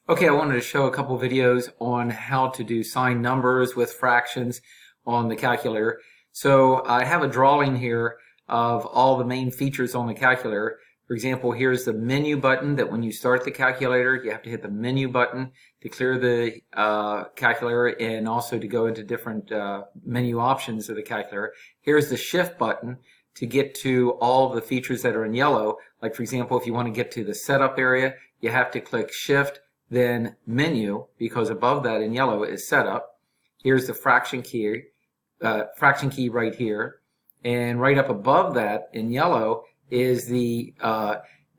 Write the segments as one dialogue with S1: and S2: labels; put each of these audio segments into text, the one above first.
S1: Okay, I wanted to show a couple videos on how to do signed numbers with fractions on the calculator. So I have a drawing here of all the main features on the calculator. For example, here's the menu button that when you start the calculator, you have to hit the menu button to clear the calculator and also to go into different menu options of the calculator. Here's the shift button to get to all the features that are in yellow. Like for example, if you want to get to the setup area, you have to click shift then menu, because above that in yellow is setup. Here's the fraction key right here, and right up above that in yellow is the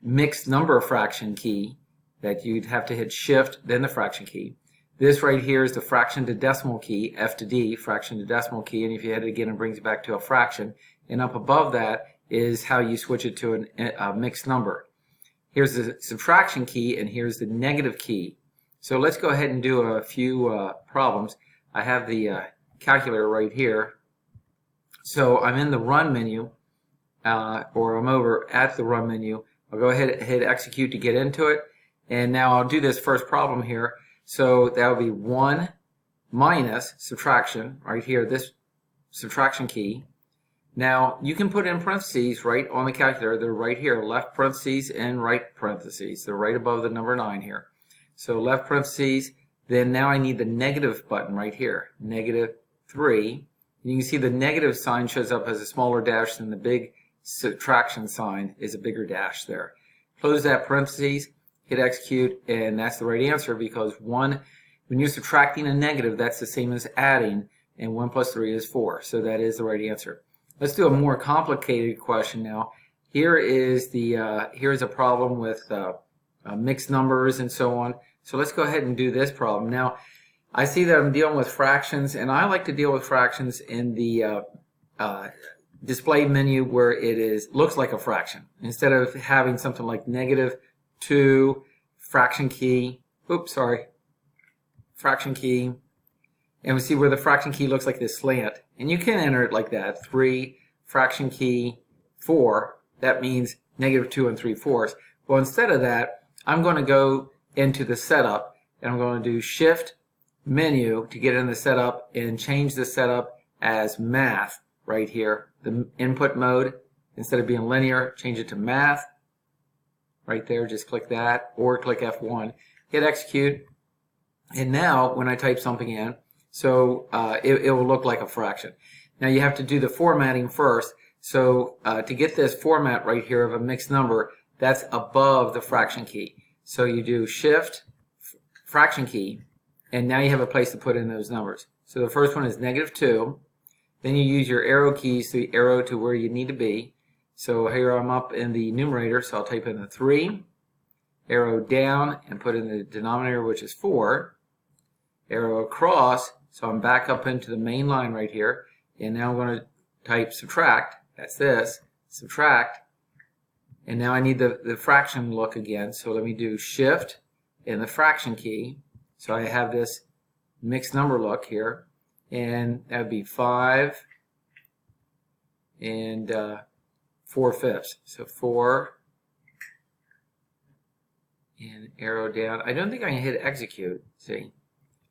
S1: mixed number fraction key that you'd have to hit shift then the fraction key. This right here is the fraction to decimal key, F to D, fraction to decimal key, and if you hit it again it brings it back to a fraction. And up above that is how you switch it to a mixed number. Here's the subtraction key, and here's the negative key. So let's go ahead and do a few problems. I have the calculator right here. So I'm in the run menu, or I'm over at the run menu. I'll go ahead and hit execute to get into it. And now I'll do this first problem here. So that will be 1 minus subtraction, right here, this subtraction key. Now, you can put in parentheses right on the calculator. They're right here, left parentheses and right parentheses. They're right above the number 9 here. So left parentheses, then now I need the negative button right here, -3. You can see the negative sign shows up as a smaller dash than the big subtraction sign is a bigger dash there. Close that parentheses, hit execute, and that's the right answer because when you're subtracting a negative, that's the same as adding, and 1 plus 3 is 4. So that is the right answer. Let's do a more complicated question now. Here is here's a problem with mixed numbers and so on. So let's go ahead and do this problem. Now, I see that I'm dealing with fractions, and I like to deal with fractions in the display menu where it looks like a fraction. Instead of having something like -2, fraction key, fraction key, and we see where the fraction key looks like this slant. And you can enter it like that, 3, fraction key, 4. That means -2 3/4. Well, instead of that, I'm going to go into the setup, and I'm going to do shift menu to get in the setup and change the setup as math right here. The input mode, instead of being linear, change it to math. Right there, just click that, or click F1. Hit execute. And now, when I type something in, so it will look like a fraction. Now you have to do the formatting first. So to get this format right here of a mixed number, that's above the fraction key. So you do shift, fraction key, and now you have a place to put in those numbers. So the first one is -2. Then you use your arrow keys to arrow to where you need to be. So here I'm up in the numerator, so I'll type in the 3, arrow down and put in the denominator, which is 4, arrow across. So I'm back up into the main line right here, and now I'm going to type subtract. That's this, subtract. And now I need the fraction look again. So let me do shift and the fraction key. So I have this mixed number look here, and that would be 5 and 4/5. So 4 and arrow down. I don't think I can hit execute. See,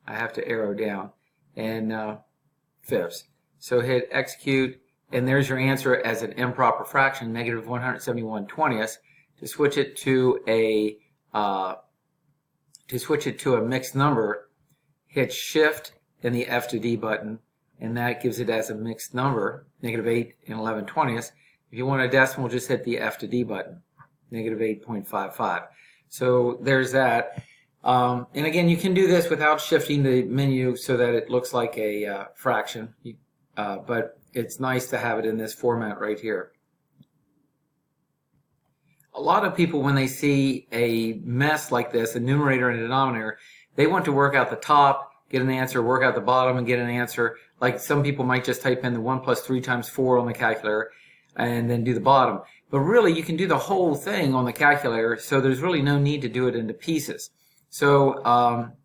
S1: I have to arrow down. And fifths. So hit execute, and there's your answer as an improper fraction, -171/20. To switch it to a mixed number, hit shift and the F to D button, and that gives it as a mixed number, -8 and 11/20. If you want a decimal, just hit the F to D button, -8.55. So there's that. And again, you can do this without shifting the menu so that it looks like a fraction, but it's nice to have it in this format right here. A lot of people, when they see a mess like this, a numerator and a denominator, they want to work out the top, get an answer, work out the bottom, and get an answer. Like some people might just type in the 1 plus 3 times 4 on the calculator and then do the bottom. But really, you can do the whole thing on the calculator, so there's really no need to do it into pieces. So,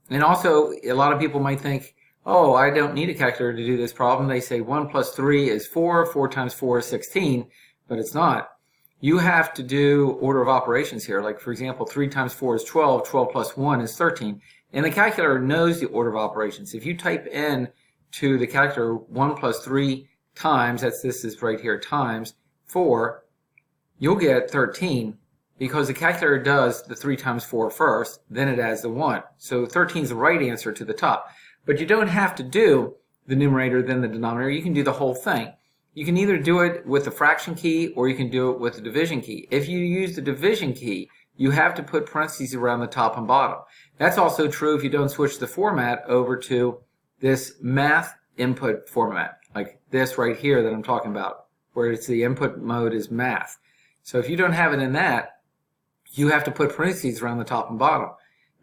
S1: and also, a lot of people might think, oh, I don't need a calculator to do this problem. They say 1 plus 3 is 4, 4 times 4 is 16, but it's not. you have to do order of operations here. Like, for example, 3 times 4 is 12, 12 plus 1 is 13. And the calculator knows the order of operations. If you type in to the calculator 1 plus 3 times, this is right here, times 4, you'll get 13 because the calculator does the 3 times 4 first, then it adds the 1. So 13 is the right answer to the top. But you don't have to do the numerator then the denominator. You can do the whole thing. You can either do it with the fraction key or you can do it with the division key. If you use the division key, you have to put parentheses around the top and bottom. That's also true if you don't switch the format over to this math input format, like this right here that I'm talking about, where it's the input mode is math. So if you don't have it in that, you have to put parentheses around the top and bottom.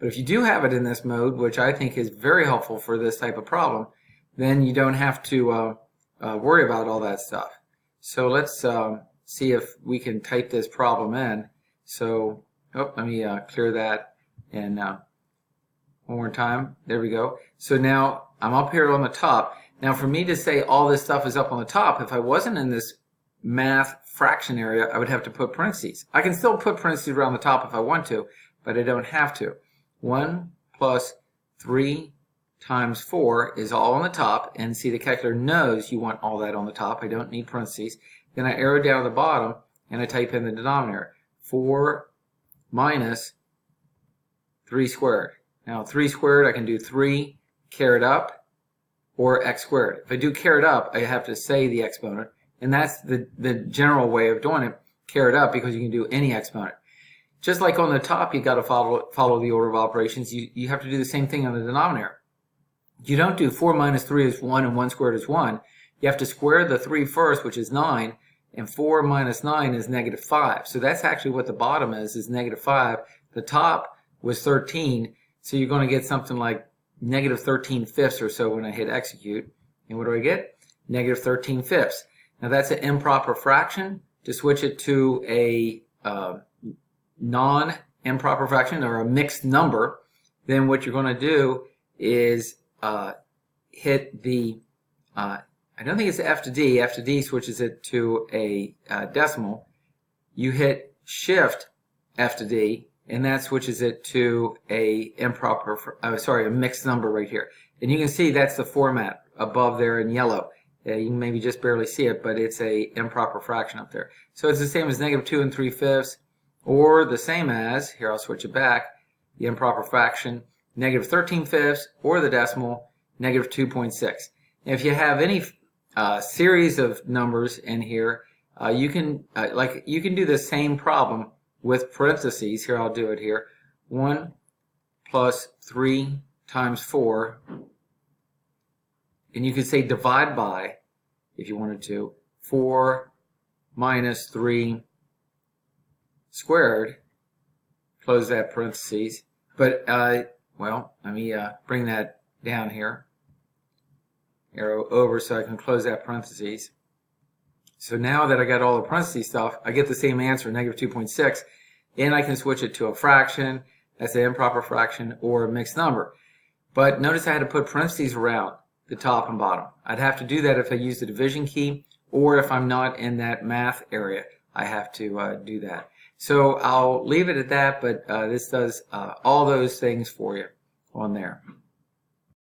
S1: But if you do have it in this mode, which I think is very helpful for this type of problem, then you don't have to worry about all that stuff. So let's see if we can type this problem in. So, let me clear that and one more time. There we go. So now I'm up here on the top. Now for me to say all this stuff is up on the top, if I wasn't in this math fraction area, I would have to put parentheses. I can still put parentheses around the top if I want to, but I don't have to. 1 plus 3 times 4 is all on the top, and see the calculator knows you want all that on the top. I don't need parentheses. Then I arrow down to the bottom and I type in the denominator. 4 minus 3 squared. Now 3 squared, I can do 3 caret up or x squared. If I do caret up, I have to say the exponent, and that's the general way of doing it, caret up, because you can do any exponent. Just like on the top, you got to follow the order of operations. You have to do the same thing on the denominator. You don't do 4 minus 3 is 1 and 1 squared is 1. You have to square the 3 first, which is 9, and 4 minus 9 is negative 5. So that's actually what the bottom is negative 5. The top was 13, so you're going to get something like negative 13 fifths or so when I hit execute. And what do I get? Negative 13 fifths. Now that's an improper fraction. To switch it to a non-improper fraction or a mixed number, then what you're going to do is hit the, I don't think it's F to D. F to D switches it to a decimal. You hit Shift F to D, and that switches it to a a mixed number right here. And you can see that's the format above there in yellow. You can maybe just barely see it, but it's a improper fraction up there. So it's the same as negative 2 and 3 fifths, or the same as, here I'll switch it back, the improper fraction, negative 13 fifths, or the decimal, negative 2.6. If you have any series of numbers in here, you can do the same problem with parentheses. Here I'll do it here. 1 plus 3 times 4, and you could say divide by, if you wanted to, 4 minus 3 squared, close that parentheses. But well, let me bring that down here, arrow over so I can close that parentheses. So now that I got all the parentheses stuff, I get the same answer, negative 2.6, and I can switch it to a fraction, that's an improper fraction, or a mixed number. But notice I had to put parentheses around the top and bottom. I'd have to do that if I use the division key, or if I'm not in that math area, I have to do that. So I'll leave it at that, but this does all those things for you on there.